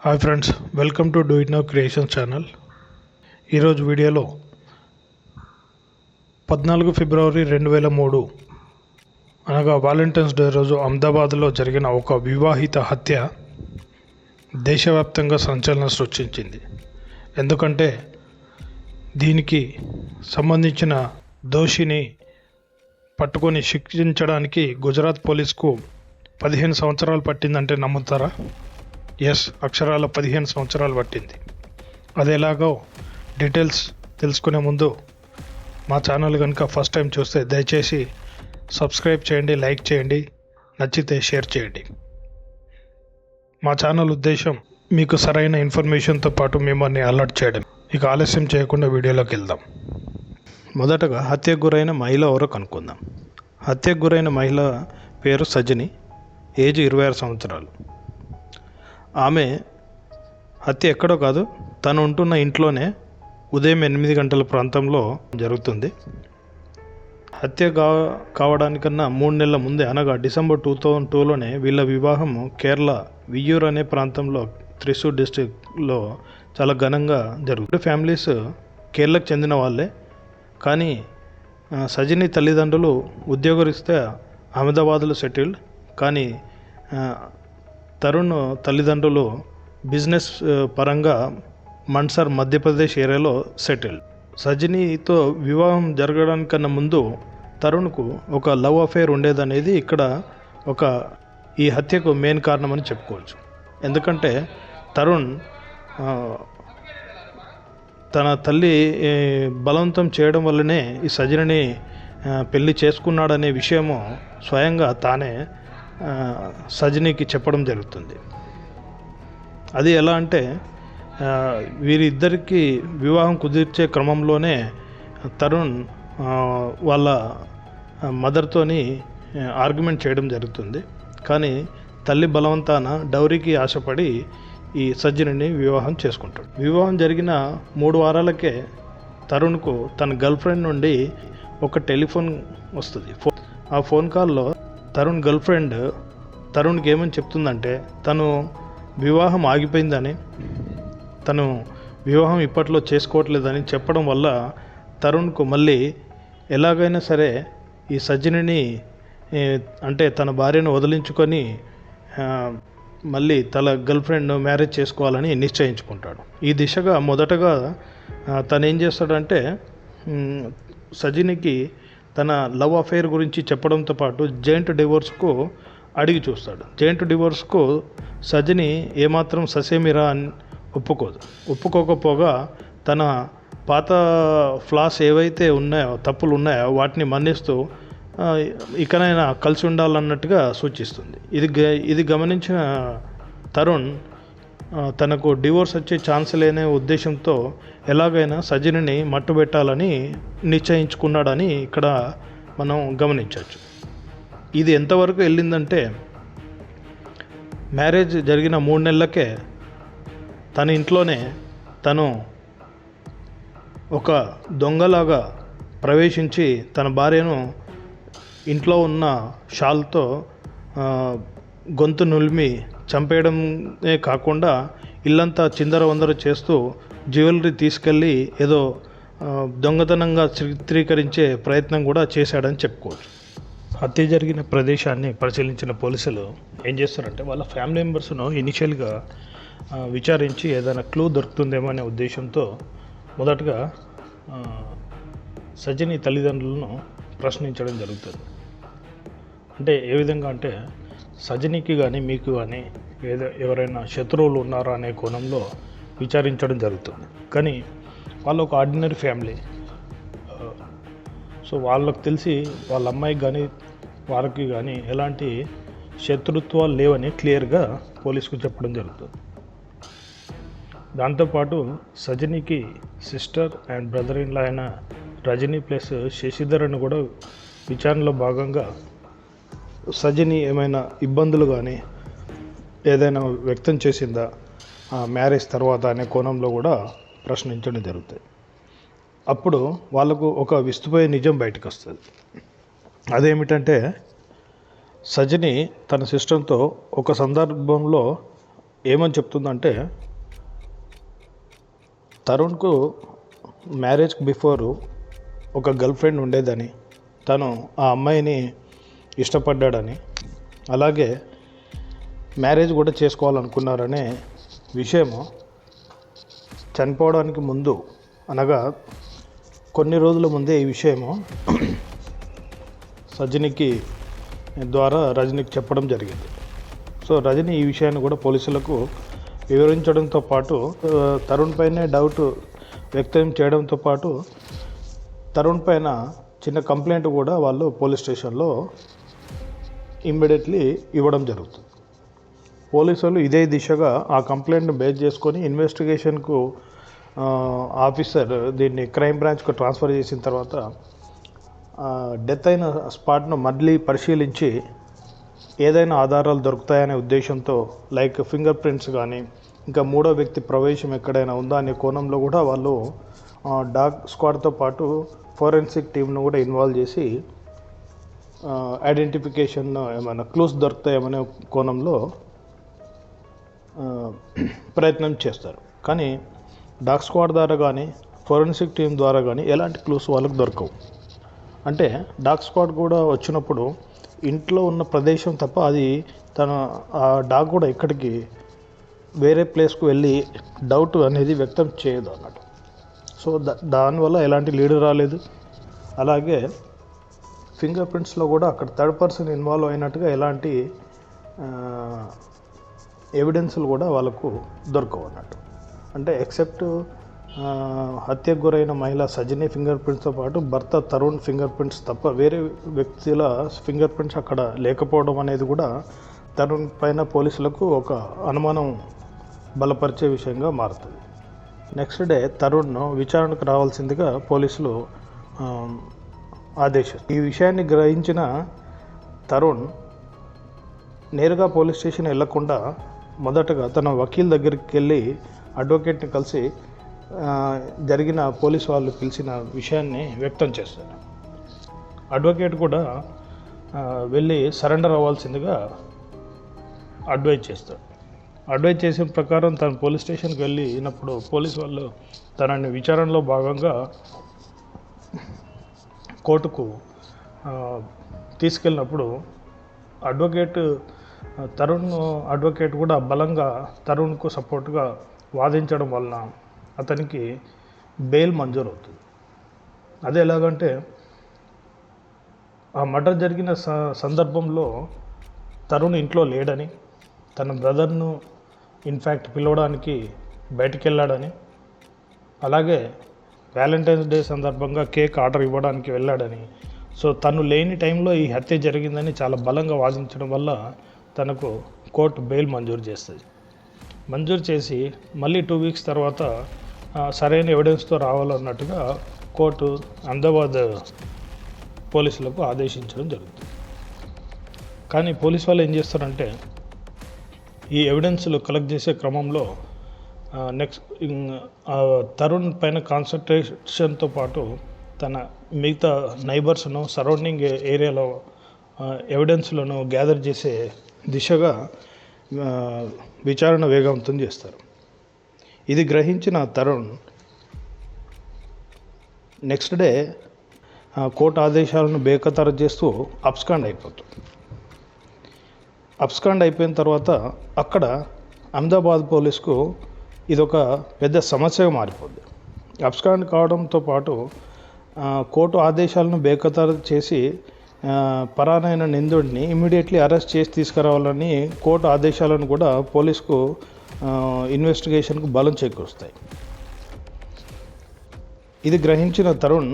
Hi friends, welcome to do it now creation channel. ఈరోజు వీడియోలో 14 ఫిబ్రవరి 2003 అనగా వాలంటైన్స్ డే రోజు అహ్మదాబాద్లో జరిగిన ఒక వివాహిత హత్య దేశవ్యాప్తంగా సంచలనం సృష్టించింది. ఎందుకంటే దీనికి సంబంధించిన దోషిని పట్టుకొని శిక్షించడానికి గుజరాత్ పోలీస్కు 15 సంవత్సరాలు పట్టిందంటే నమ్ముతారా? ఎస్, అక్షరాల 15 సంవత్సరాలు పట్టింది. అది ఎలాగో డీటెయిల్స్ తెలుసుకునే ముందు మా ఛానల్ కనుక ఫస్ట్ టైం చూస్తే దయచేసి సబ్స్క్రైబ్ చేయండి, లైక్ చేయండి, నచ్చితే షేర్ చేయండి. మా ఛానల్ ఉద్దేశం మీకు సరైన ఇన్ఫర్మేషన్తో పాటు మిమ్మల్ని అలర్ట్ చేయడం. ఇక ఆలస్యం చేయకుండా వీడియోలోకి వెళ్దాం. మొదటగా హత్యకు గురైన మహిళ ఎవరో కనుక్కుందాం. హత్యకు గురైన మహిళ పేరు సజిని, ఏజ్ 26 సంవత్సరాలు. ఆమె హత్య ఎక్కడో కాదు, తను ఉంటున్న ఇంట్లోనే ఉదయం 8 గంటల ప్రాంతంలో జరుగుతుంది. హత్య కావడానికన్నా 3 నెలల ముందే అనగా డిసెంబర్ 2002లోనే వీళ్ళ వివాహము కేరళ వియ్యూర్ అనే ప్రాంతంలో త్రిశూర్ డిస్టిక్లో చాలా ఘనంగా జరుగుతుంది. ఫ్యామిలీస్ కేరళకు చెందిన వాళ్ళే, కానీ సజిని తల్లిదండ్రులు ఉద్యోగరీత్యా అహ్మదాబాద్లో సెటిల్డ్, కానీ తరుణ్ తల్లిదండ్రులు బిజినెస్ పరంగా మన్సర్ మధ్యప్రదేశ్ ఏరియాలో సెటిల్డ్. సజినితో వివాహం జరగడానికన్నా ముందు తరుణ్కు ఒక లవ్ అఫేర్ ఉండేదనేది ఇక్కడ ఈ హత్యకు మెయిన్ కారణమని చెప్పుకోవచ్చు. ఎందుకంటే తరుణ్ తన తల్లి బలవంతం చేయడం వల్లనే ఈ సజినిని పెళ్లి చేసుకున్నాడనే విషయము స్వయంగా తానే సజినికి చెప్పడం జరుగుతుంది. అది ఎలా అంటే వీరిద్దరికి వివాహం కుదిర్చే క్రమంలోనే తరుణ్ వాళ్ళ మదర్తోని ఆర్గ్యుమెంట్ చేయడం జరుగుతుంది. కానీ తల్లి బలవంతాన డౌరీకి ఆశపడి ఈ సజిని వివాహం చేసుకుంటాడు. వివాహం జరిగిన 3 వారాలకే తరుణ్కు తన గర్ల్ ఫ్రెండ్ నుండి ఒక టెలిఫోన్ వస్తుంది. ఆ ఫోన్ కాల్లో తరుణ్ గర్ల్ ఫ్రెండ్ తరుణ్కి ఏమని చెప్తుందంటే తను వివాహం ఆగిపోయిందని, తను వివాహం ఇప్పట్లో చేసుకోవట్లేదని చెప్పడం వల్ల తరుణ్కు మళ్ళీ ఎలాగైనా సరే ఈ సజిని అంటే తన భార్యను వదిలించుకొని మళ్ళీ తన గర్ల్ ఫ్రెండ్ మ్యారేజ్ చేసుకోవాలని నిశ్చయించుకుంటాడు. ఈ దిశగా మొదటగా తను ఏం చేస్తాడంటే సజినికి తన లవ్ అఫైర్ గురించి చెప్పడంతో పాటు జాయింట్ డివోర్స్కు అడిగి చూస్తాడు. జాయింట్ డివోర్స్కు సజిని ఏమాత్రం ససేమిరా అని ఒప్పుకోకపోగా తన పాత ఫ్లాస్ ఏవైతే ఉన్నాయో, తప్పులు ఉన్నాయో వాటిని మన్నిస్తూ ఇకనైనా కలిసి ఉండాలన్నట్టుగా సూచిస్తుంది. ఇది గమనించిన తరుణ్ తనకు డివోర్స్ వచ్చే ఛాన్స్ లేనే ఉద్దేశంతో ఎలాగైనా సజిని మట్టుబెట్టాలని నిశ్చయించుకున్నాడని ఇక్కడ మనం గమనించవచ్చు. ఇది ఎంతవరకు వెళ్ళిందంటే మ్యారేజ్ జరిగిన 3 నెలలకే తన ఇంట్లోనే తను ఒక దొంగలాగా ప్రవేశించి తన భార్యను ఇంట్లో ఉన్న షాల్తో గొంతు నులిమి చంపేయడమే కాకుండా ఇల్లంతా చిందరవందర చేస్తూ జ్యువెలరీ తీసుకెళ్ళి ఏదో దొంగతనంగా చిత్రీకరించే ప్రయత్నం కూడా చేశాడని చెప్పుకోవచ్చు. హత్య జరిగిన ప్రదేశాన్ని పరిశీలించిన పోలీసులు ఏం చేస్తారంటే వాళ్ళ ఫ్యామిలీ మెంబర్స్ను ఇనిషియల్గా విచారించి ఏదైనా క్లూ దొరుకుతుందేమో అనే ఉద్దేశంతో మొదటగా సజిని తల్లిదండ్రులను ప్రశ్నించడం జరుగుతుంది. అంటే ఏ విధంగా అంటే సజినికి కానీ మీకు కానీ ఎవరైనా శత్రువులు ఉన్నారా అనే కోణంలో విచారించడం జరుగుతుంది. కానీ వాళ్ళు ఒక ఆర్డినరీ ఫ్యామిలీ, సో వాళ్ళకు తెలిసి వాళ్ళ అమ్మాయికి కానీ వారికి కానీ ఎలాంటి శత్రుత్వాలు లేవని క్లియర్గా పోలీసుకు చెప్పడం జరుగుతుంది. దాంతోపాటు సజినికి sister and brother in law అయిన రజనీ ప్లస్ శశిధర్ అని కూడా విచారణలో భాగంగా సజిని ఏమైనా ఇబ్బందులు కానీ ఏదైనా వ్యక్తం చేసిందా మ్యారేజ్ తర్వాత అనే కోణంలో కూడా ప్రశ్నించడం జరుగుతుంది. అప్పుడు వాళ్ళకు ఒక విస్తుపోయే నిజం బయటకు వస్తుంది. అదేమిటంటే సజిని తన సిస్టర్తో ఒక సందర్భంలో ఏమని చెప్తుందంటే, తరుణ్కు మ్యారేజ్కి బిఫోరు ఒక గర్ల్ ఫ్రెండ్ ఉండేదని, తను ఆ అమ్మాయిని ఇష్టపడ్డాడని, అలాగే మ్యారేజ్ కూడా చేసుకోవాలనుకున్నారనే విషయము చనిపోవడానికి ముందు, అనగా కొన్ని రోజుల ముందే ఈ విషయము సజినికి ద్వారా రజనీకి చెప్పడం జరిగింది. సో రజనీ ఈ విషయాన్ని కూడా పోలీసులకు వివరించడంతో పాటు తరుణ్ పైనే డౌట్ వ్యక్తం చేయడంతో పాటు తరుణ్ పైన చిన్న కంప్లైంట్ కూడా వాళ్ళు పోలీస్ స్టేషన్లో ఇమ్మీడియట్లీ ఇవ్వడం జరుగుతుంది. పోలీసులు ఇదే దిశగా ఆ కంప్లైంట్ను బేస్ చేసుకొని ఇన్వెస్టిగేషన్కు ఆఫీసర్ దీన్ని క్రైమ్ బ్రాంచ్కు ట్రాన్స్ఫర్ చేసిన తర్వాత డెత్ అయిన స్పాట్ను మళ్ళీ పరిశీలించి ఏదైనా ఆధారాలు దొరుకుతాయనే ఉద్దేశంతో, లైక్ ఫింగర్ ప్రింట్స్ కానీ ఇంకా మూడో వ్యక్తి ప్రవేశం ఎక్కడైనా ఉందా అనే కోణంలో కూడా వాళ్ళు డాగ్ స్క్వాడ్తో పాటు ఫోరెన్సిక్ టీమ్ను కూడా ఇన్వాల్వ్ చేసి ఐడెంటిఫికేషన్ ఏమైనా క్లూస్ దొరుకుతాయేమనే కోణంలో ప్రయత్నం చేస్తారు. కానీ డాగ్ స్క్వాడ్ ద్వారా కానీ ఫోరెన్సిక్ టీం ద్వారా కానీ ఎలాంటి క్లూస్ వాళ్ళకు దొరకవు. అంటే డాగ్ స్క్వాడ్ కూడా వచ్చినప్పుడు ఇంట్లో ఉన్న ప్రదేశం తప్ప అది ఆ డాగ్ కూడా ఎక్కడికి వేరే ప్లేస్కు వెళ్ళి డౌట్ అనేది వ్యక్తం చేయదు అన్నట్టు. సో దానివల్ల ఎలాంటి లీడ్ రాలేదు. అలాగే ఫింగర్ ప్రింట్స్లో కూడా అక్కడ థర్డ్ పర్సన్ ఇన్వాల్వ్ అయినట్టుగా ఎలాంటి ఎవిడెన్స్లు కూడా వాళ్ళకు దొరకవు అన్నట్టు. అంటే ఎక్సెప్ట్ హత్యకు గురైన మహిళ సజిని ఫింగర్ ప్రింట్స్తో పాటు భర్త తరుణ్ ఫింగర్ ప్రింట్స్ తప్ప వేరే వ్యక్తుల ఫింగర్ ప్రింట్స్ అక్కడ లేకపోవడం అనేది కూడా తరుణ్ పైన పోలీసులకు ఒక అనుమానం బలపరిచే విషయంగా మారుతుంది. నెక్స్ట్ డే తరుణ్ను విచారణకు రావాల్సిందిగా పోలీసులు ఆదేశిస్తారు. ఈ విషయాన్ని గ్రహించిన తరుణ్ నేరుగా పోలీస్ స్టేషన్ వెళ్లకుండా మొదటగా తన వకీల్ దగ్గరికి వెళ్ళి అడ్వకేట్ని కలిసి జరిగిన పోలీసు వాళ్ళు పిలిచిన విషయాన్ని వ్యక్తం చేస్తారు. అడ్వకేట్ కూడా వెళ్ళి సరెండర్ అవ్వాల్సిందిగా అడ్వైజ్ చేస్తాడు. అడ్వైజ్ చేసిన ప్రకారం తను పోలీస్ స్టేషన్కి వెళ్ళినప్పుడు పోలీసు వాళ్ళు తనని విచారణలో భాగంగా కోర్టుకు తీసుకెళ్ళినప్పుడు తరుణ్ అడ్వకేట్ కూడా బలంగా తరుణ్కు సపోర్ట్గా వాదించడం వలన అతనికి బెయిల్ మంజూరు అవుతుంది. అదే ఎలాగంటే ఆ మర్డర్ జరిగిన సందర్భంలో తరుణ్ ఇంట్లో లేడని, తన బ్రదర్ను ఇన్ఫ్యాక్ట్ పిలవడానికి బయటికి వెళ్ళాడని, అలాగే వ్యాలంటైన్స్ డే సందర్భంగా కేక్ ఆర్డర్ ఇవ్వడానికి వెళ్ళాడని, సో తను లేని టైంలో ఈ హత్య జరిగిందని చాలా బలంగా వాదించడం వల్ల తనకు కోర్టు బెయిల్ మంజూరు చేస్తుంది. మంజూరు చేసి మళ్ళీ 2 వీక్స్ తర్వాత సరైన ఎవిడెన్స్తో రావాలన్నట్టుగా కోర్టు అహ్మదాబాద్ పోలీసులకు ఆదేశించడం జరుగుతుంది. కానీ పోలీసు వాళ్ళు ఏం చేస్తారంటే ఈ ఎవిడెన్స్లు కలెక్ట్ చేసే క్రమంలో తరుణ్ పైన కాన్సన్ట్రేషన్తో పాటు తన మిగతా నైబర్స్ను సరౌండింగ్ ఏరియాలో ఎవిడెన్స్లను గ్యాదర్ చేసే దిశగా విచారణ వేగవంతం చేస్తారు. ఇది గ్రహించిన తరుణ్ నెక్స్ట్ డే కోర్టు ఆదేశాలను బేఖతారు చేస్తూ అబ్స్కాండ్ అయిపోతుంది. అబ్స్కాండ్ అయిపోయిన తర్వాత అక్కడ అహ్మదాబాద్ పోలీసుకు ఇదొక పెద్ద సమస్యగా మారిపోద్ది. అబ్స్కాండ్ కావడంతో పాటు కోర్టు ఆదేశాలను బేఖతారు చేసి పరానైన నిందితుడిని ఇమ్మీడియట్లీ అరెస్ట్ చేసి తీసుకురావాలని కోర్టు ఆదేశాలను కూడా పోలీసుకు ఇన్వెస్టిగేషన్కు బలం చేకూరుస్తాయి. ఇది గ్రహించిన తరుణ్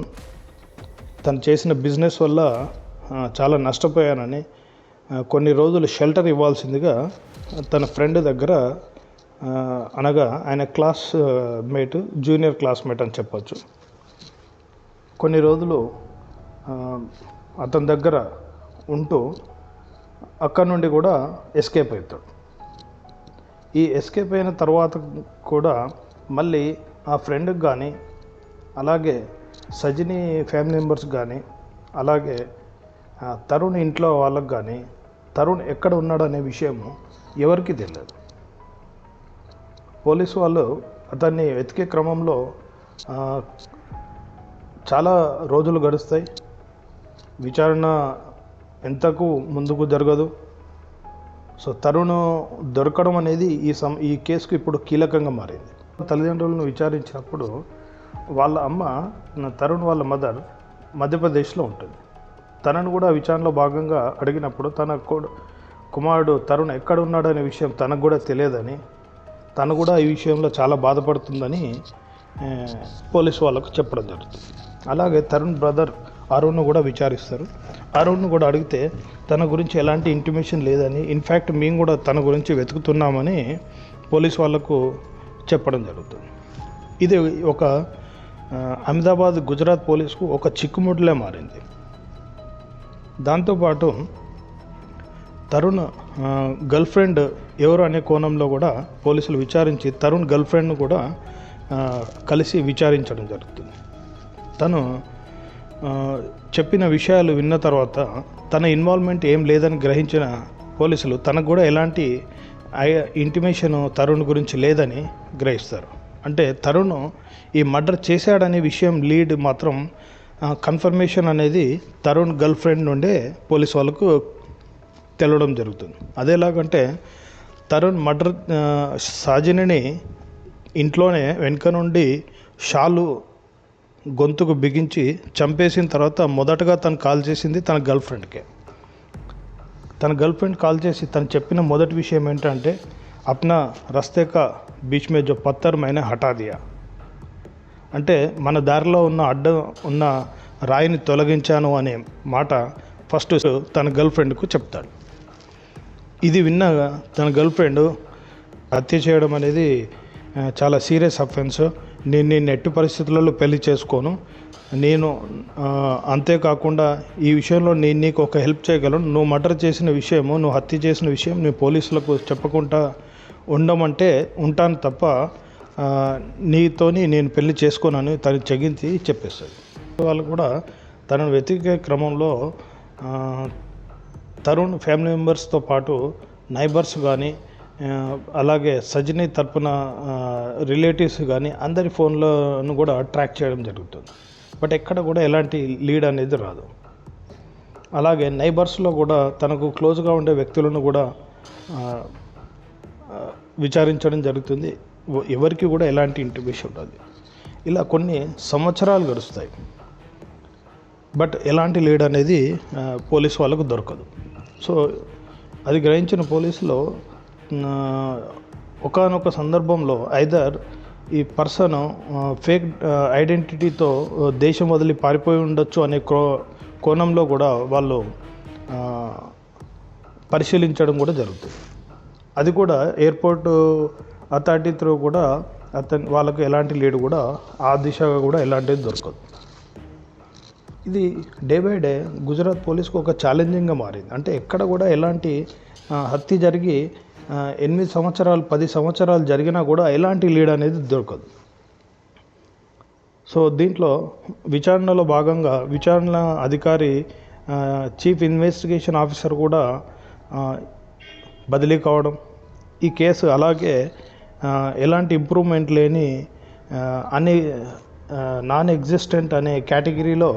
తను చేసిన బిజినెస్ వల్ల చాలా నష్టపోయానని కొన్ని రోజులు షెల్టర్ ఇవ్వాల్సిందిగా తన ఫ్రెండ్ దగ్గర, అనగా ఆయన క్లాస్మేట్, జూనియర్ క్లాస్మేట్ అని చెప్పచ్చు, కొన్ని రోజులు అతని దగ్గర ఉంటూ అక్కడి నుండి కూడా ఎస్కేప్ అవుతాడు. ఈ ఎస్కేప్ అయిన తర్వాత కూడా మళ్ళీ ఆ ఫ్రెండ్కి కానీ, అలాగే సజిని ఫ్యామిలీ మెంబర్స్ కానీ, అలాగే తరుణ్ ఇంట్లో వాళ్ళకి కానీ తరుణ్ ఎక్కడ ఉన్నాడనే విషయము ఎవరికీ తెలియదు. పోలీసు వాళ్ళు అతన్ని వెతికే క్రమంలో చాలా రోజులు గడుస్తాయి. విచారణ ఎంతకు ముందుకు జరగదు. సో తరుణ్ దొరకడం అనేది ఈ కేసుకు ఇప్పుడు కీలకంగా మారింది. తల్లిదండ్రులను విచారించినప్పుడు వాళ్ళ అమ్మ తరుణ్ వాళ్ళ మదర్ మధ్యప్రదేశ్లో ఉంటుంది. తనను కూడా విచారణలో భాగంగా అడిగినప్పుడు తన కుమారుడు తరుణ్ ఎక్కడ ఉన్నాడనే విషయం తనకు కూడా తెలియదని, తను కూడా ఈ విషయంలో చాలా బాధపడుతుందని పోలీసు వాళ్ళకు చెప్పడం జరుగుతుంది. అలాగే తరుణ్ బ్రదర్ అరుణ్ను కూడా విచారిస్తారు. అరుణ్ను కూడా అడిగితే తన గురించి ఎలాంటి ఇంటిమేషన్ లేదని, ఇన్ఫ్యాక్ట్ మేము కూడా తన గురించి వెతుకుతున్నామని పోలీసు వాళ్ళకు చెప్పడం జరుగుతుంది. ఇది ఒక అహ్మదాబాద్ గుజరాత్ పోలీసుకు ఒక చిక్కుముడిలే మారింది. దాంతోపాటు తరుణ్ గర్ల్ ఫ్రెండ్ ఎవరు అనే కోణంలో కూడా పోలీసులు విచారించి తరుణ్ గర్ల్ ఫ్రెండ్ను కూడా కలిసి విచారించడం జరుగుతుంది. తను చెప్పిన విషయాలు విన్న తర్వాత తన ఇన్వాల్వ్మెంట్ ఏం లేదని గ్రహించిన పోలీసులు తనకు కూడా ఎలాంటి ఇంటిమేషన్ తరుణ్ గురించి లేదని గ్రహిస్తారు. అంటే తరుణ్ ఈ మర్డర్ చేశాడనే విషయం లీడ్ మాత్రం కన్ఫర్మేషన్ అనేది తరుణ్ గర్ల్ ఫ్రెండ్ నుండే పోలీసు వాళ్ళకు తెలవడం జరుగుతుంది. అదేలాగంటే తరుణ్ మర్డర్ సాజినిని ఇంట్లోనే వెనుక నుండి షాలు గొంతుకు బిగించి చంపేసిన తర్వాత మొదటగా తను కాల్ చేసింది తన గర్ల్ ఫ్రెండ్కే. తన గర్ల్ ఫ్రెండ్ కాల్ చేసి తను చెప్పిన మొదటి విషయం ఏంటంటే అప్నా రస్తే కా బీచ్ మే జో పత్తర్ మైనే హటా దియా, అంటే మన దారిలో ఉన్న రాయిని తొలగించాను అనే మాట ఫస్ట్ తన గర్ల్ ఫ్రెండ్కు చెప్తాడు. ఇది విన్నాగా తన గర్ల్ ఫ్రెండ్ హత్య చేయడం అనేది చాలా సీరియస్ అఫెన్స్, నేను ఎట్టి పరిస్థితులలో పెళ్లి చేసుకోను, నేను అంతేకాకుండా ఈ విషయంలో నేను నీకు ఒక హెల్ప్ చేయగలను, నువ్వు మర్డర్ చేసిన విషయము, నువ్వు హత్య చేసిన విషయం నీ పోలీసులకు చెప్పకుండా ఉండమంటే ఉంటాను తప్ప నీతోని నేను పెళ్లి చేసుకోనని తను చెగించి చెప్పేస్తుంది. వాళ్ళు కూడా తనను వెతికే క్రమంలో తరుణ్ ఫ్యామిలీ మెంబర్స్తో పాటు నైబర్స్ కానీ అలాగే సజిని తరపున రిలేటివ్స్ కానీ అందరి ఫోన్లను కూడా ట్రాక్ చేయడం జరుగుతుంది. బట్ ఎక్కడ కూడా ఎలాంటి లీడ్ అనేది రాదు. అలాగే నైబర్స్లో కూడా తనకు క్లోజ్గా ఉండే వ్యక్తులను కూడా విచారించడం జరుగుతుంది. ఎవరికి కూడా ఎలాంటి ఇంటిమేషన్ ఉండదు. ఇలా కొన్ని సంవత్సరాలు గడుస్తాయి. బట్ ఎలాంటి లీడ్ అనేది పోలీసు వాళ్ళకు దొరకదు. సో అది గ్రహించిన పోలీసులో ఒకానొక సందర్భంలో ఐదర్ ఈ పర్సన్ ఫేక్ ఐడెంటిటీతో దేశం వదిలి పారిపోయి ఉండొచ్చు అనే కోణంలో కూడా వాళ్ళు పరిశీలించడం కూడా జరుగుతుంది. అది కూడా ఎయిర్పోర్ట్ అథారిటీ త్రూ కూడా వాళ్ళకు ఎలాంటి లీడ్ కూడా ఆ దిశగా కూడా ఎలాంటిది దొరకదు. ఇది డే బై డే గుజరాత్ పోలీస్కు ఒక ఛాలెంజింగ్గా మారింది. అంటే ఎక్కడ కూడా ఎలాంటి హత్య జరిగి 8 సంవత్సరాలు 10 సంవత్సరాలు జరిగినా కూడా ఎలాంటి లీడ్ అనేది దొరకదు. సో దీంట్లో విచారణలో భాగంగా విచారణ అధికారి చీఫ్ ఇన్వెస్టిగేషన్ ఆఫీసర్ కూడా బదిలీ కావడం, ఈ కేసు అలాగే ఎలాంటి ఇంప్రూవ్మెంట్ లేని నాన్ ఎగ్జిస్టెంట్ అనే కేటగిరీలో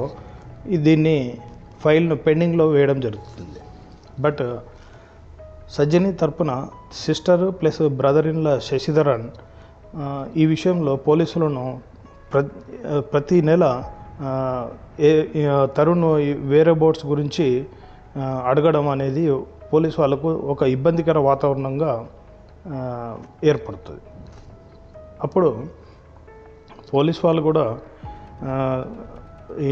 దీన్ని ఫైల్ను పెండింగ్లో వేయడం జరుగుతుంది. బట్ సజ్జని తరపున సిస్టర్ ప్లస్ బ్రదర్ ఇన్ లా శశిధరన్ ఈ విషయంలో పోలీసులను ప్రతి నెల తరుణ్ వేరే బోట్స్ గురించి అడగడం అనేది పోలీసు వాళ్ళకు ఒక ఇబ్బందికర వాతావరణంగా ఏర్పడుతుంది. అప్పుడు పోలీసు వాళ్ళు కూడా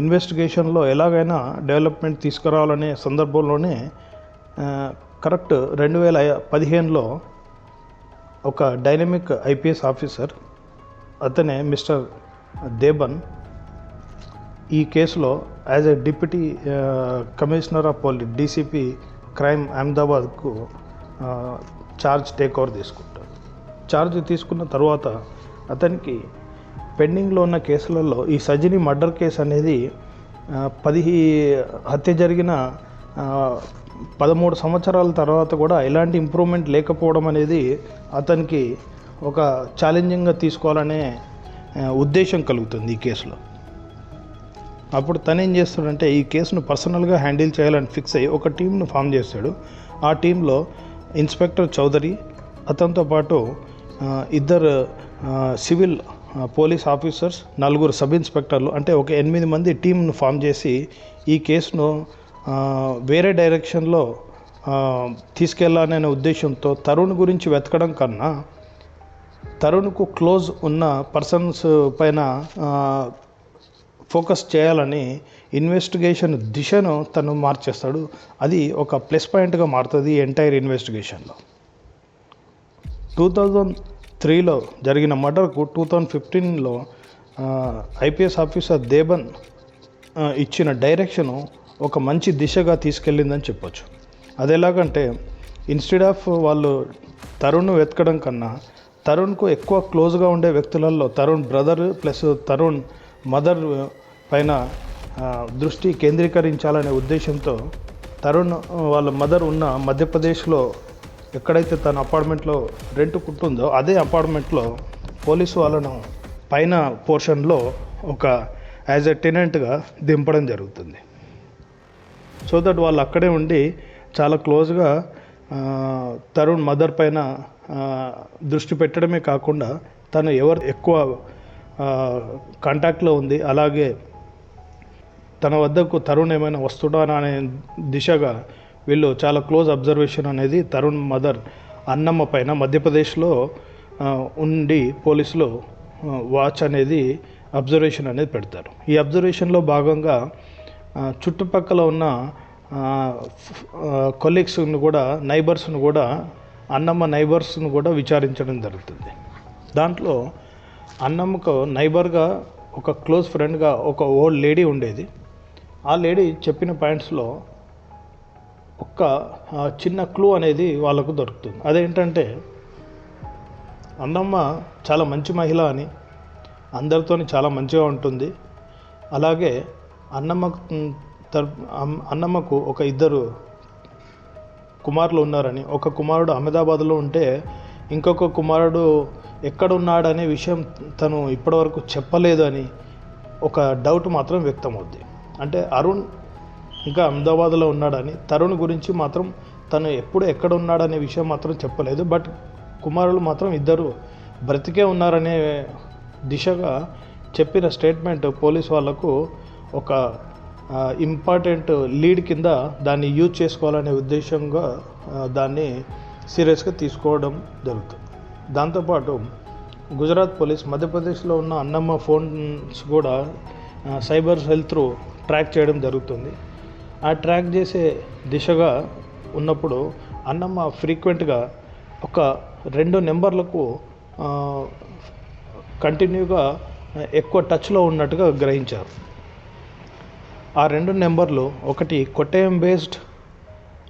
ఇన్వెస్టిగేషన్లో ఎలాగైనా డెవలప్మెంట్ తీసుకురావాలనే సందర్భంలోనే కరెక్ట్ 2015లో ఒక డైనమిక్ ఐపీఎస్ ఆఫీసర్, అతనే మిస్టర్ దేబన్, ఈ కేసులో as a deputy commissioner of police DCP crime అహ్మదాబాద్కు టేక్ ఓవర్ తీసుకుంటారు. ఛార్జ్ తీసుకున్న తర్వాత అతనికి పెండింగ్లో ఉన్న కేసులలో ఈ సజిని మర్డర్ కేసు అనేది హత్య జరిగిన 13 సంవత్సరాల తర్వాత కూడా ఎలాంటి ఇంప్రూవ్మెంట్ లేకపోవడం అనేది అతనికి ఒక ఛాలెంజింగ్గా తీసుకోవాలనే ఉద్దేశం కలుగుతుంది ఈ కేసులో. అప్పుడు తను ఏం చేస్తాడంటే ఈ కేసును పర్సనల్గా హ్యాండిల్ చేయాలని ఫిక్స్ అయ్యి ఒక టీంను ఫామ్ చేస్తాడు. ఆ టీంలో ఇన్స్పెక్టర్ చౌదరి, అతనితో పాటు ఇద్దరు సివిల్ పోలీస్ ఆఫీసర్స్, 4 సబ్ ఇన్స్పెక్టర్లు, అంటే ఒక 8 మంది టీంను ఫామ్ చేసి ఈ కేసును వేరే డైరెక్షన్లో తీసుకెళ్లాలనే ఉద్దేశంతో తరుణ్ గురించి వెతకడం కన్నా తరుణ్కు క్లోజ్ ఉన్న పర్సన్స్ పైన ఫోకస్ చేయాలని ఇన్వెస్టిగేషన్ దిశను తను మార్చేస్తాడు. అది ఒక ప్లస్ పాయింట్గా మారుతుంది ఎంటైర్ ఇన్వెస్టిగేషన్లో. 2003లో జరిగిన మర్డర్కు 2015లో ఐపీఎస్ ఆఫీసర్ దేబన్ ఇచ్చిన డైరెక్షను ఒక మంచి దిశగా తీసుకెళ్ళిందని చెప్పొచ్చు. అది ఎలాగంటే ఇన్స్టెడ్ ఆఫ్ వాళ్ళు తరుణ్ వెతకడం కన్నా తరుణ్కు ఎక్కువ క్లోజ్గా ఉండే వ్యక్తులలో Tarun brother plus Tarun mother పైన దృష్టి కేంద్రీకరించాలనే ఉద్దేశంతో తరుణ్ వాళ్ళ మదర్ ఉన్న మధ్యప్రదేశ్లో ఎక్కడైతే తన అపార్ట్మెంట్లో రెంట్కుంటుందో అదే అపార్ట్మెంట్లో పోలీసు వాళ్ళను పైన పోర్షన్లో ఒక యాజ్ ఎ టెనెంట్గా దింపడం జరుగుతుంది. సో దట్ వాళ్ళు అక్కడే ఉండి చాలా క్లోజ్గా తరుణ్ మదర్ పైన దృష్టి పెట్టడమే కాకుండా తను ఎవరు ఎక్కువ కాంటాక్ట్లో ఉంది, అలాగే తన వద్దకు తరుణ్ ఏమైనా వస్తుడా అనే దిశగా వీళ్ళు చాలా క్లోజ్ అబ్జర్వేషన్ అనేది తరుణ్ మదర్ అన్నమ్మ పైన మధ్యప్రదేశ్లో ఉండి పోలీసులు వాచ్ అనేది అబ్జర్వేషన్ అనేది పెడతారు. ఈ అబ్జర్వేషన్లో భాగంగా చుట్టుపక్కల ఉన్న కొలీగ్స్ను కూడా నైబర్స్ను కూడా అన్నమ్మ నైబర్స్ను కూడా విచారించడం జరుగుతుంది. దాంట్లో అన్నమ్మకు నైబర్గా ఒక క్లోజ్ ఫ్రెండ్గా ఒక ఓల్డ్ లేడీ ఉండేది. ఆ లేడీ చెప్పిన పాయింట్స్లో ఒక చిన్న క్లూ అనేది వాళ్ళకు దొరుకుతుంది. అదేంటంటే అన్నమ్మ చాలా మంచి మహిళ అని, అందరితో చాలా మంచిగా ఉంటుంది. అలాగే అన్నమ్మకు ఒక 2 కుమారులు ఉన్నారని, ఒక కుమారుడు అహ్మదాబాద్లో ఉంటే ఇంకొక కుమారుడు ఎక్కడున్నాడనే విషయం తను ఇప్పటివరకు చెప్పలేదు అని ఒక డౌట్ మాత్రం వ్యక్తమవుద్ది. అంటే అరుణ్ ఇంకా అహ్మదాబాద్లో ఉన్నాడని, తరుణ్ గురించి మాత్రం తను ఎప్పుడు ఎక్కడ ఉన్నాడనే విషయం మాత్రం చెప్పలేదు. బట్ కుమారులు మాత్రం 2 బ్రతికే ఉన్నారనే దిశగా చెప్పిన స్టేట్మెంట్ పోలీస్ వాళ్ళకు ఒక ఇంపార్టెంట్ లీడ్ కింద దాన్ని యూజ్ చేసుకోవాలనే ఉద్దేశంగా దాన్ని సీరియస్గా తీసుకోవడం జరుగుతుంది. దాంతోపాటు గుజరాత్ పోలీస్ మధ్యప్రదేశ్లో ఉన్న అన్నమ్మ ఫోన్స్ కూడా సైబర్ సెల్ త్రూ ట్రాక్ చేయడం జరుగుతుంది. ఆ ట్రాక్ చేసే దిశగా ఉన్నప్పుడు అన్నమ్మ ఫ్రీక్వెంట్గా ఒక 2 నెంబర్లకు కంటిన్యూగా ఎక్కువ టచ్లో ఉన్నట్టుగా గ్రహించారు. ఆ 2 నెంబర్లు, ఒకటి కొట్టయం బేస్డ్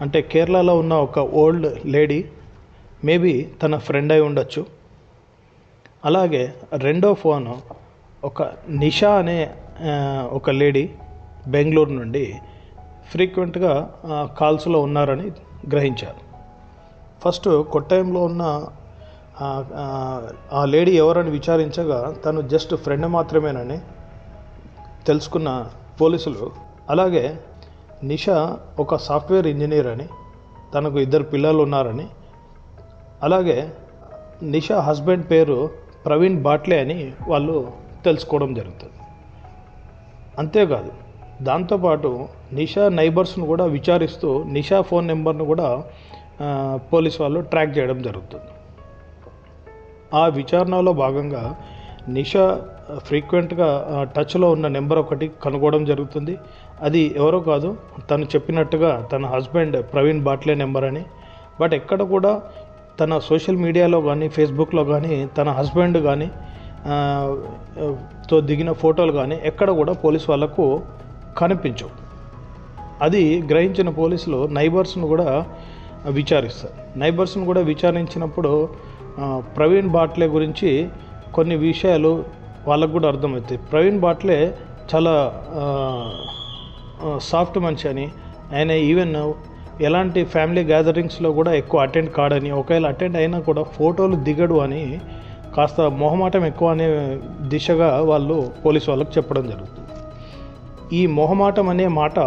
అంటే కేరళలో ఉన్న ఒక ఓల్డ్ లేడీ, మేబీ తన ఫ్రెండ్ అయి ఉండొచ్చు. అలాగే రెండో ఫోను ఒక నిషా అనే ఒక లేడీ బెంగళూరు నుండి ఫ్రీక్వెంట్గా కాల్స్లో ఉన్నారని గ్రహించారు. ఫస్ట్ కొట్టాయంలో ఉన్న ఆ లేడీ ఎవరని విచారించగా తను జస్ట్ ఫ్రెండ్ మాత్రమేనని తెలుసుకున్న పోలీసులు, అలాగే నిషా ఒక సాఫ్ట్వేర్ ఇంజనీర్ అని, తనకు 2 పిల్లలు ఉన్నారని, అలాగే నిషా హస్బెండ్ పేరు ప్రవీణ్ బాట్లే అని వాళ్ళు తెలుసుకోవడం జరుగుతుంది. అంతేకాదు, దాంతోపాటు నిషా నైబర్స్ను కూడా విచారిస్తూ నిషా ఫోన్ నెంబర్ను కూడా పోలీస్ వాళ్ళు ట్రాక్ చేయడం జరుగుతుంది. ఆ విచారణలో భాగంగా నిషా ఫ్రీక్వెంట్గా టచ్లో ఉన్న నెంబర్ ఒకటి కనుగొనడం జరుగుతుంది. అది ఎవరో కాదు, తను చెప్పినట్టుగా తన హస్బెండ్ ప్రవీణ్ బాట్లే నెంబర్ అని. బట్ ఎక్కడ కూడా తన సోషల్ మీడియాలో కానీ ఫేస్బుక్లో కానీ తన హస్బెండ్ కానీ తో దిగిన ఫోటోలు కానీ ఎక్కడ కూడా పోలీస్ వాళ్ళకు కనిపించవు. అది గ్రహించిన పోలీసులు నైబర్స్ను కూడా విచారిస్తారు. నైబర్స్ను కూడా విచారించినప్పుడు ప్రవీణ్ బాట్లే గురించి కొన్ని విషయాలు వాళ్ళకు కూడా అర్థమవుతాయి. ప్రవీణ్ బాట్లే చాలా సాఫ్ట్ మనిషి అని, ఆయన ఈవెన్ ఎలాంటి ఫ్యామిలీ గ్యాదరింగ్స్లో కూడా ఎక్కువ అటెండ్ కాడని, ఒకవేళ అటెండ్ అయినా కూడా ఫోటోలు దిగడు అని కాస్త మొహమాటం ఎక్కువ అనే దిశగా వాళ్ళు పోలీసు వాళ్ళకు చెప్పడం జరుగుతుంది. ఈ మొహమాటం అనే మాట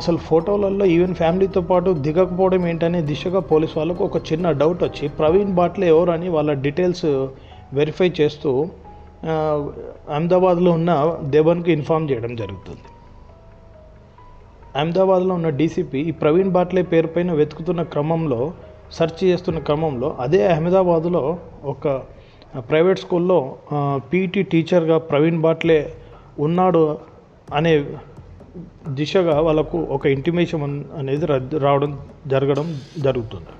అసలు ఫోటోలలో ఈవెన్ ఫ్యామిలీతో పాటు దిగకపోవడం ఏంటనే దిశగా పోలీసు వాళ్ళకు ఒక చిన్న డౌట్ వచ్చి ప్రవీణ్ బాట్లే ఎవరు అని వాళ్ళ డీటెయిల్స్ వెరిఫై చేస్తూ అహ్మదాబాద్లో ఉన్న దేవన్కి ఇన్ఫామ్ చేయడం జరుగుతుంది. అహ్మదాబాద్లో ఉన్న డీసీపీ ఈ ప్రవీణ్ బాట్లే పేరు పైన వెతుకుతున్న క్రమంలో, సెర్చ్ చేస్తున్న క్రమంలో అదే అహ్మదాబాద్లో ఒక ప్రైవేట్ స్కూల్లో పీఈటీ టీచర్గా ప్రవీణ్ బాట్లే ఉన్నాడు అనే దిశగా వాళ్ళకు ఒక ఇంటిమేషన్ అనేది జరగడం జరుగుతుంది.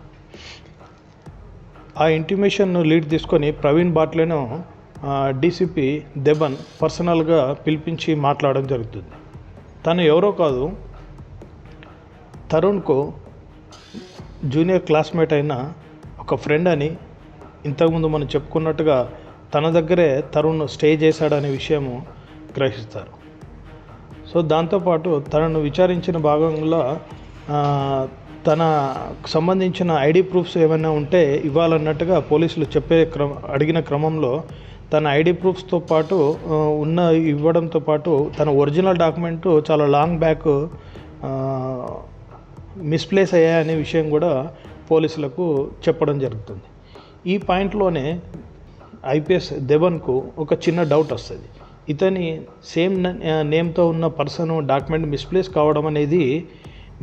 ఆ ఇంటిమేషన్ను లీడ్ తీసుకొని ప్రవీణ్ బాట్లేను డీసీపీ దెబన్ పర్సనల్గా పిలిపించి మాట్లాడడం జరుగుతుంది. తను ఎవరో కాదు, తరుణ్కు జూనియర్ క్లాస్మేట్ అయిన ఒక ఫ్రెండ్ అని, ఇంతకుముందు మనం చెప్పుకున్నట్టుగా తన దగ్గరే తరుణ్ స్టే చేశాడనే విషయము గ్రహిస్తారు. సో దాంతోపాటు తనను విచారించిన భాగంలో తనకు సంబంధించిన ఐడి ప్రూఫ్స్ ఏమైనా ఉంటే ఇవ్వాలన్నట్టుగా పోలీసులు అడిగిన క్రమంలో తన ఐడి ప్రూఫ్స్తో పాటు ఇవ్వడంతో పాటు తన ఒరిజినల్ డాక్యుమెంటు చాలా లాంగ్ బ్యాక్ మిస్ప్లేస్ అయ్యాయనే విషయం కూడా పోలీసులకు చెప్పడం జరుగుతుంది. ఈ పాయింట్లోనే ఐపీఎస్ దేవన్కు ఒక చిన్న డౌట్ వస్తుంది. ఇతని సేమ్ నేమ్తో ఉన్న పర్సన్ డాక్యుమెంట్ మిస్ప్లేస్ కావడం అనేది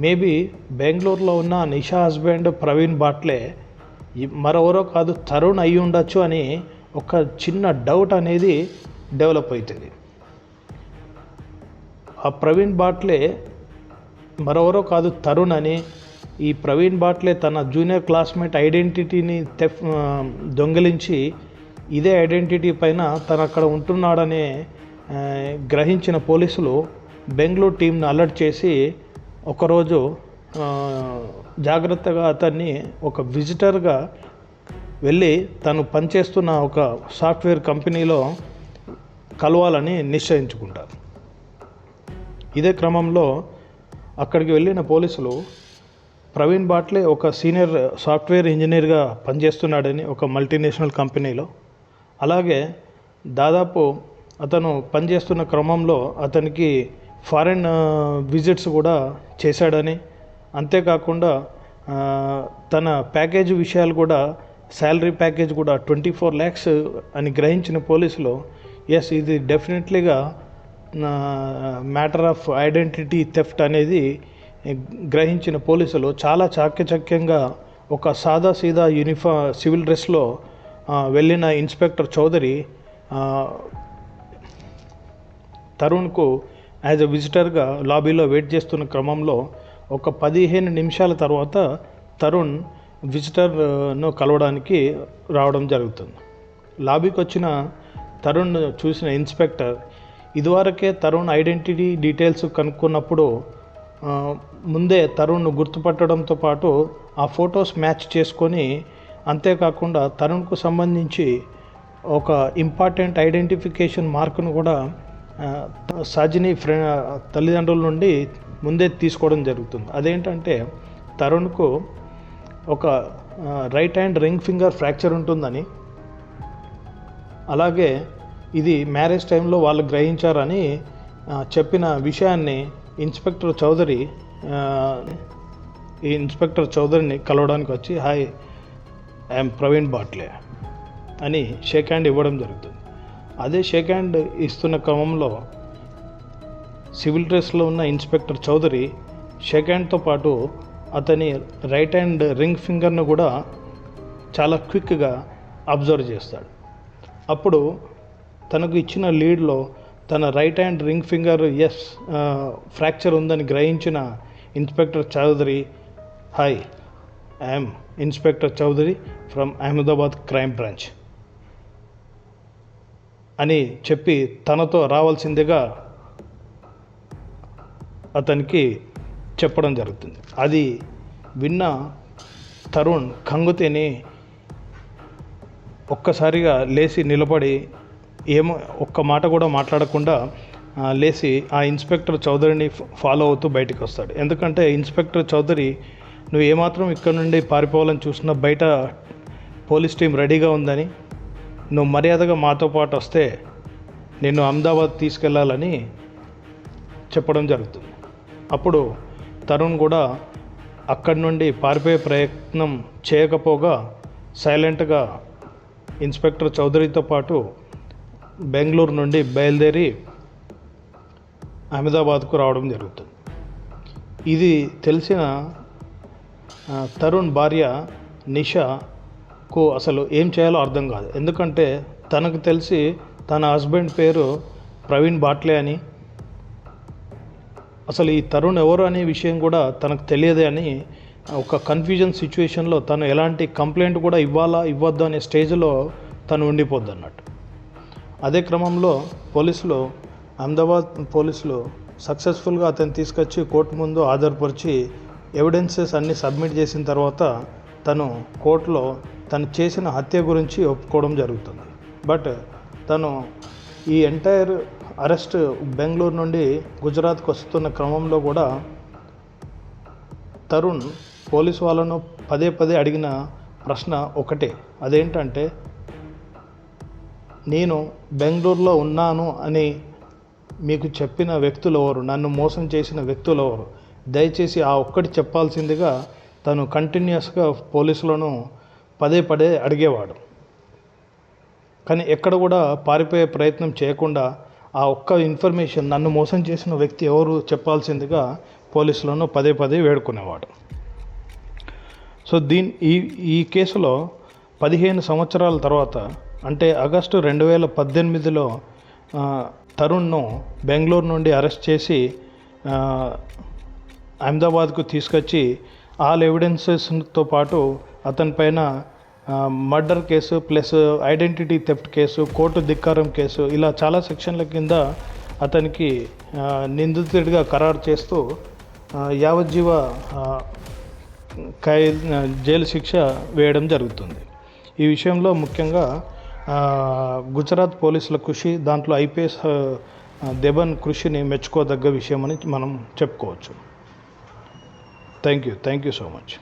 మేబీ బెంగళూరులో ఉన్న నిషా హస్బెండ్ ప్రవీణ్ బాట్లే మరెవరో కాదు తరుణ్ అయి ఉండొచ్చు అని ఒక చిన్న డౌట్ అనేది డెవలప్ అవుతుంది. ఆ ప్రవీణ్ బాట్లే మరెవరో కాదు తరుణ్ అని, ఈ ప్రవీణ్ బాట్లే తన జూనియర్ క్లాస్మేట్ ఐడెంటిటీని దొంగిలించి ఇదే ఐడెంటిటీ పైన తను అక్కడ ఉంటున్నాడనే గ్రహించిన పోలీసులు బెంగళూరు టీంను అలర్ట్ చేసి ఒకరోజు జాగ్రత్తగా అతన్ని ఒక విజిటర్గా వెళ్ళి తను పనిచేస్తున్న ఒక సాఫ్ట్వేర్ కంపెనీలో కలవాలని నిశ్చయించుకుంటారు. ఇదే క్రమంలో అక్కడికి వెళ్ళిన పోలీసులు ప్రవీణ్ బాట్లే ఒక సీనియర్ సాఫ్ట్వేర్ ఇంజనీర్గా పనిచేస్తున్నాడని ఒక మల్టీనేషనల్ కంపెనీలో, అలాగే దాదాపు అతను పనిచేస్తున్న క్రమంలో అతనికి ఫారెన్ విజిట్స్ కూడా చేశాడని, అంతేకాకుండా తన ప్యాకేజ్ విషయాలు కూడా శాలరీ ప్యాకేజ్ కూడా 24 lakhs అని గ్రహించిన పోలీసులు ఎస్ ఇది డెఫినెట్లీగా మ్యాటర్ ఆఫ్ ఐడెంటిటీ థెఫ్ట్ అనేది గ్రహించిన పోలీసులు చాలా చాకచక్యంగా ఒక సాదాసీదా సివిల్ డ్రెస్లో వెళ్ళిన ఇన్స్పెక్టర్ చౌదరి తరుణ్కు యాజ్ ఎ విజిటర్గా లాబీలో వెయిట్ చేస్తున్న క్రమంలో ఒక 15 నిమిషాల తర్వాత తరుణ్ విజిటర్ను కలవడానికి రావడం జరుగుతుంది. లాబీకి వచ్చిన తరుణ్ చూసిన ఇన్స్పెక్టర్ ఇదివరకే తరుణ్ ఐడెంటిటీ డీటెయిల్స్ కనుక్కున్నప్పుడు ముందే తరుణ్ను గుర్తుపట్టడంతో పాటు ఆ ఫొటోస్ మ్యాచ్ చేసుకొని, అంతేకాకుండా తరుణ్కు సంబంధించి ఒక ఇంపార్టెంట్ ఐడెంటిఫికేషన్ మార్కును కూడా సాజిని తల్లిదండ్రుల నుండి ముందే తీసుకోవడం జరుగుతుంది. అదేంటంటే తరుణ్కు ఒక right hand ring finger fracture ఉంటుందని, అలాగే ఇది మ్యారేజ్ టైంలో వాళ్ళు గ్రహించారని చెప్పిన విషయాన్ని ఈ ఇన్స్పెక్టర్ చౌదరిని కలవడానికి వచ్చి హాయ్ ఐఎమ్ ప్రవీణ్ బాట్లే అని షేక్ హ్యాండ్ ఇవ్వడం జరుగుతుంది. అదే షేక్ హ్యాండ్ ఇస్తున్న క్రమంలో సివిల్ డ్రెస్లో ఉన్న ఇన్స్పెక్టర్ చౌదరి షేక్ హ్యాండ్తో పాటు అతని రైట్ హ్యాండ్ రింగ్ ఫింగర్ను కూడా చాలా క్విక్గా అబ్జర్వ్ చేస్తాడు. అప్పుడు తనకు ఇచ్చిన లీడ్లో తన right hand ring finger fracture ఉందని గ్రహించిన inspector Chaudhary hi I'm inspector Chaudhary from Ahmedabad crime branch అని చెప్పి తనతో రావాల్సిందిగా అతనికి చెప్పడం జరుగుతుంది. అది విన్న తరుణ్ కంగుతిని ఒక్కసారిగా లేచి నిలబడి ఒక్క మాట కూడా మాట్లాడకుండా లేచి ఆ ఇన్స్పెక్టర్ చౌదరిని ఫాలో అవుతూ బయటికి వస్తాడు. ఎందుకంటే ఇన్స్పెక్టర్ చౌదరి నువ్వు ఏమాత్రం ఇక్కడ నుండి పారిపోవాలని చూసినా బయట పోలీస్ టీం రెడీగా ఉందని, నువ్వు మర్యాదగా మాతో పాటు వస్తే నిన్ను అహ్మదాబాద్ తీసుకెళ్లాలని చెప్పడం జరుగుతుంది. అప్పుడు తరుణ్ కూడా అక్కడి నుండి పారిపోయే ప్రయత్నం చేయకపోగా సైలెంట్గా ఇన్స్పెక్టర్ చౌదరితో పాటు బెంగళూరు నుండి బయలుదేరి అహ్మదాబాద్కు రావడం జరుగుతుంది. ఇది తెలిసిన తరుణ్ భార్య నిషాకు అసలు ఏం చేయాలో అర్థం కాదు. ఎందుకంటే తనకు తెలిసి తన హస్బెండ్ పేరు ప్రవీణ్ బాట్లే అని, అసలు ఈ తరుణ్ ఎవరు అనే విషయం కూడా తనకు తెలియదే అని ఒక కన్ఫ్యూజన్ సిచ్యువేషన్లో తను ఎలాంటి కంప్లైంట్ కూడా ఇవ్వాలా ఇవ్వద్దు అనే స్టేజ్లో తను ఉండిపోద్ది అన్నట్టు. అదే క్రమంలో అహ్మదాబాద్ పోలీసులు సక్సెస్ఫుల్గా అతన్ని తీసుకొచ్చి కోర్టు ముందు హాజరుపరిచి ఎవిడెన్సెస్ అన్నీ సబ్మిట్ చేసిన తర్వాత తను కోర్టులో తను చేసిన హత్య గురించి ఒప్పుకోవడం జరుగుతుంది. బట్ తను ఈ ఎంటైర్ అరెస్ట్ బెంగళూరు నుండి గుజరాత్కి వస్తున్న క్రమంలో కూడా తరుణ్ పోలీసు వాళ్ళను పదే పదే అడిగిన ప్రశ్న ఒకటే, అదేంటంటే నేను బెంగళూరులో ఉన్నాను అని మీకు చెప్పిన వ్యక్తులు ఎవరు, నన్ను మోసం చేసిన వ్యక్తులు ఎవరు, దయచేసి ఆ ఒక్కటి చెప్పాల్సిందిగా తను కంటిన్యూస్గా పోలీసులను పదే పదే అడిగేవాడు. కానీ ఎక్కడ కూడా పారిపోయే ప్రయత్నం చేయకుండా ఆ ఒక్క ఇన్ఫర్మేషన్, నన్ను మోసం చేసిన వ్యక్తి ఎవరు చెప్పాల్సిందిగా పోలీసులను పదే పదే వేడుకునేవాడు. సో ఈ కేసులో 15 సంవత్సరాల తర్వాత, అంటే ఆగస్టు 2018లో తరుణ్ను బెంగళూరు నుండి అరెస్ట్ చేసి అహ్మదాబాద్కు తీసుకొచ్చి ఆల్ ఎవిడెన్సెస్తో పాటు అతనిపైన murder case plus identity theft case, court ధిక్కారం కేసు, ఇలా చాలా సెక్షన్ల కింద అతనికి నిందితుడిగా ఖరారు చేస్తూ యావజ్జీవ జైలు శిక్ష వేయడం జరుగుతుంది. ఈ విషయంలో ముఖ్యంగా గుజరాత్ పోలీసుల కృషి, దాంట్లో ఐపీఎస్ దేబన్ కృషిని మెచ్చుకోదగ్గ విషయం అని మనం చెప్పుకోవచ్చు. Thank you so much.